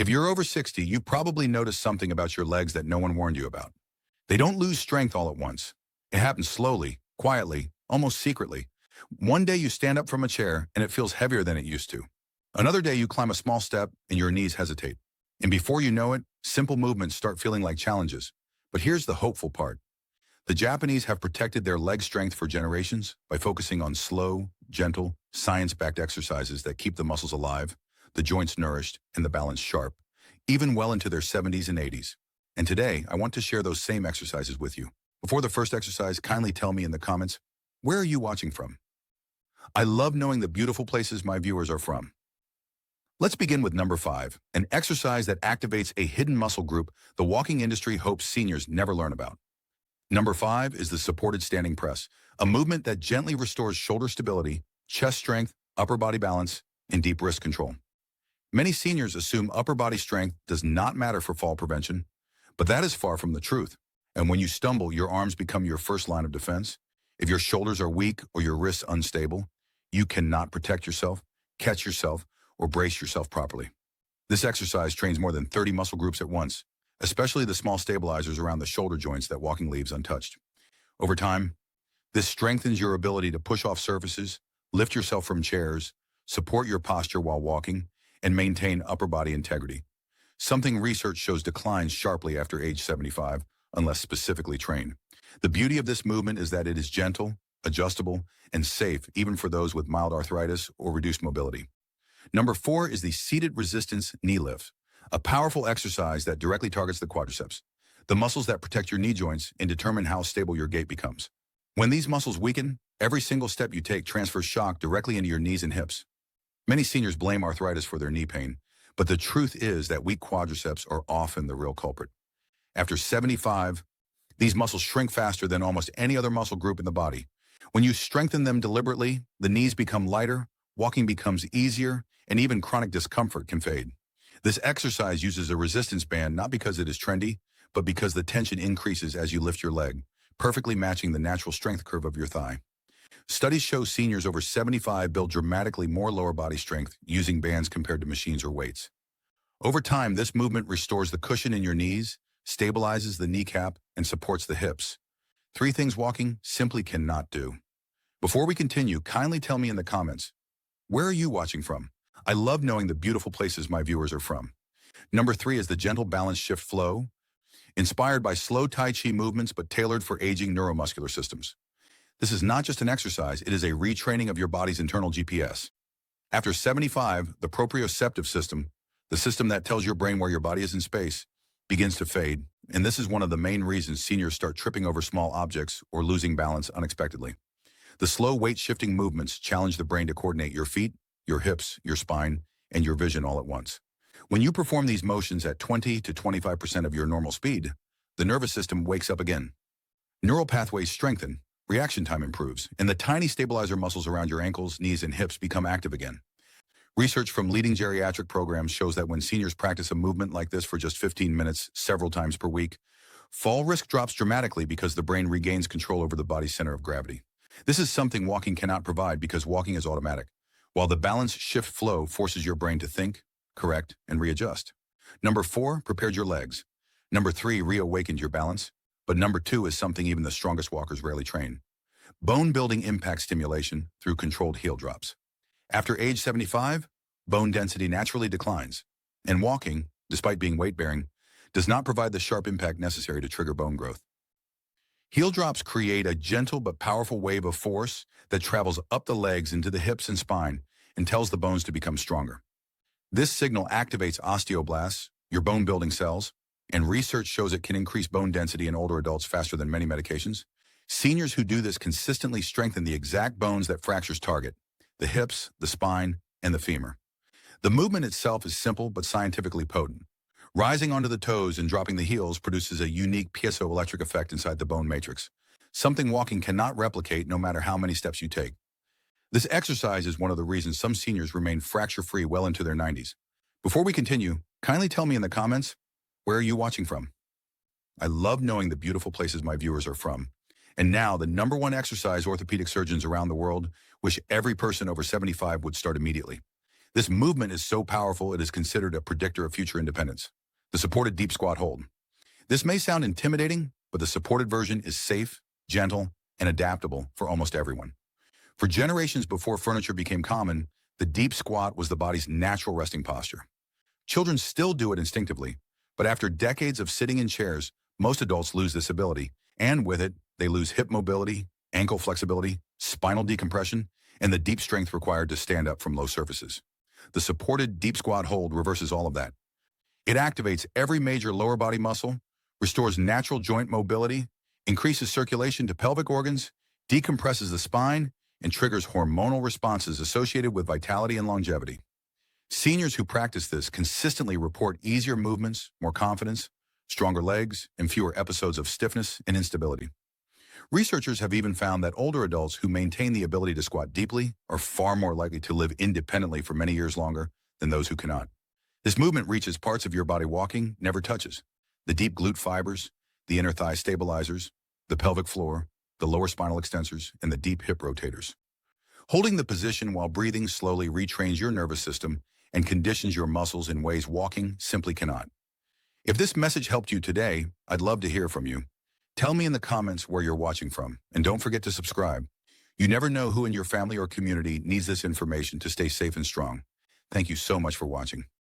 If you're over 60, you've probably noticed something about your legs that no one warned you about. They don't lose strength all at once. It happens slowly, quietly, almost secretly. One day you stand up from a chair and it feels heavier than it used to. Another day you climb a small step and your knees hesitate. And before you know it, simple movements start feeling like challenges. But here's the hopeful part. The Japanese have protected their leg strength for generations by focusing on slow, gentle, science-backed exercises that keep the muscles alive, the joints nourished, and the balance sharp, even well into their 70s and 80s. And today, I want to share those same exercises with you. Before the first exercise, kindly tell me in the comments, where are you watching from? I love knowing the beautiful places my viewers are from. Let's begin with number 5, an exercise that activates a hidden muscle group the walking industry hopes seniors never learn about. Number 5 is the supported standing press, a movement that gently restores shoulder stability, chest strength, upper body balance, and deep wrist control. Many seniors assume upper body strength does not matter for fall prevention, but that is far from the truth. And when you stumble, your arms become your first line of defense. If your shoulders are weak or your wrists unstable, you cannot protect yourself, catch yourself, or brace yourself properly. This exercise trains more than 30 muscle groups at once, especially the small stabilizers around the shoulder joints that walking leaves untouched. Over time, this strengthens your ability to push off surfaces, lift yourself from chairs, support your posture while walking, and maintain upper body integrity. Something research shows declines sharply after age 75, unless specifically trained. The beauty of this movement is that it is gentle, adjustable, and safe even for those with mild arthritis or reduced mobility. Number 4 is the seated resistance knee lift, a powerful exercise that directly targets the quadriceps, the muscles that protect your knee joints and determine how stable your gait becomes. When these muscles weaken, every single step you take transfers shock directly into your knees and hips. Many seniors blame arthritis for their knee pain, but the truth is that weak quadriceps are often the real culprit. After 75, these muscles shrink faster than almost any other muscle group in the body. When you strengthen them deliberately, the knees become lighter, walking becomes easier, and even chronic discomfort can fade. This exercise uses a resistance band not because it is trendy, but because the tension increases as you lift your leg, perfectly matching the natural strength curve of your thigh. Studies show seniors over 75 build dramatically more lower body strength using bands compared to machines or weights. Over time, this movement restores the cushion in your knees, stabilizes the kneecap, and supports the hips. 3 things walking simply cannot do. Before we continue, kindly tell me in the comments, where are you watching from? I love knowing the beautiful places my viewers are from. Number 3 is the gentle balance shift flow, inspired by slow Tai Chi movements but tailored for aging neuromuscular systems. This is not just an exercise, it is a retraining of your body's internal GPS. After 75, the proprioceptive system, the system that tells your brain where your body is in space, begins to fade, and this is one of the main reasons seniors start tripping over small objects or losing balance unexpectedly. The slow weight-shifting movements challenge the brain to coordinate your feet, your hips, your spine, and your vision all at once. When you perform these motions at 20 to 25% of your normal speed, the nervous system wakes up again. Neural pathways strengthen, reaction time improves, and the tiny stabilizer muscles around your ankles, knees, and hips become active again. Research from leading geriatric programs shows that when seniors practice a movement like this for just 15 minutes several times per week, fall risk drops dramatically because the brain regains control over the body's center of gravity. This is something walking cannot provide because walking is automatic, while the balance shift flow forces your brain to think, correct, and readjust. Number 4, prepared your legs. Number 3, reawakened your balance. But number 2 is something even the strongest walkers rarely train. Bone-building impact stimulation through controlled heel drops. After age 75, bone density naturally declines, and walking, despite being weight-bearing, does not provide the sharp impact necessary to trigger bone growth. Heel drops create a gentle but powerful wave of force that travels up the legs into the hips and spine and tells the bones to become stronger. This signal activates osteoblasts, your bone-building cells, and research shows it can increase bone density in older adults faster than many medications. Seniors who do this consistently strengthen the exact bones that fractures target: the hips, the spine, and the femur. The movement itself is simple but scientifically potent. Rising onto the toes and dropping the heels produces a unique piezoelectric effect inside the bone matrix, something walking cannot replicate no matter how many steps you take. This exercise is one of the reasons some seniors remain fracture-free well into their 90s. Before we continue, kindly tell me in the comments, where are you watching from? I love knowing the beautiful places my viewers are from. And now, the number 1 exercise orthopedic surgeons around the world wish every person over 75 would start immediately. This movement is so powerful it is considered a predictor of future independence. The supported deep squat hold. This may sound intimidating, but the supported version is safe, gentle, and adaptable for almost everyone. For generations before furniture became common, the deep squat was the body's natural resting posture. Children still do it instinctively, but after decades of sitting in chairs, most adults lose this ability, and with it, they lose hip mobility, ankle flexibility, spinal decompression, and the deep strength required to stand up from low surfaces. The supported deep squat hold reverses all of that. It activates every major lower body muscle, restores natural joint mobility, increases circulation to pelvic organs, decompresses the spine, and triggers hormonal responses associated with vitality and longevity. Seniors who practice this consistently report easier movements, more confidence, stronger legs, and fewer episodes of stiffness and instability. Researchers have even found that older adults who maintain the ability to squat deeply are far more likely to live independently for many years longer than those who cannot. This movement reaches parts of your body walking never touches: the deep glute fibers, the inner thigh stabilizers, the pelvic floor, the lower spinal extensors, and the deep hip rotators. Holding the position while breathing slowly retrains your nervous system and conditions your muscles in ways walking simply cannot. If this message helped you today, I'd love to hear from you. Tell me in the comments where you're watching from, and don't forget to subscribe. You never know who in your family or community needs this information to stay safe and strong. Thank you so much for watching.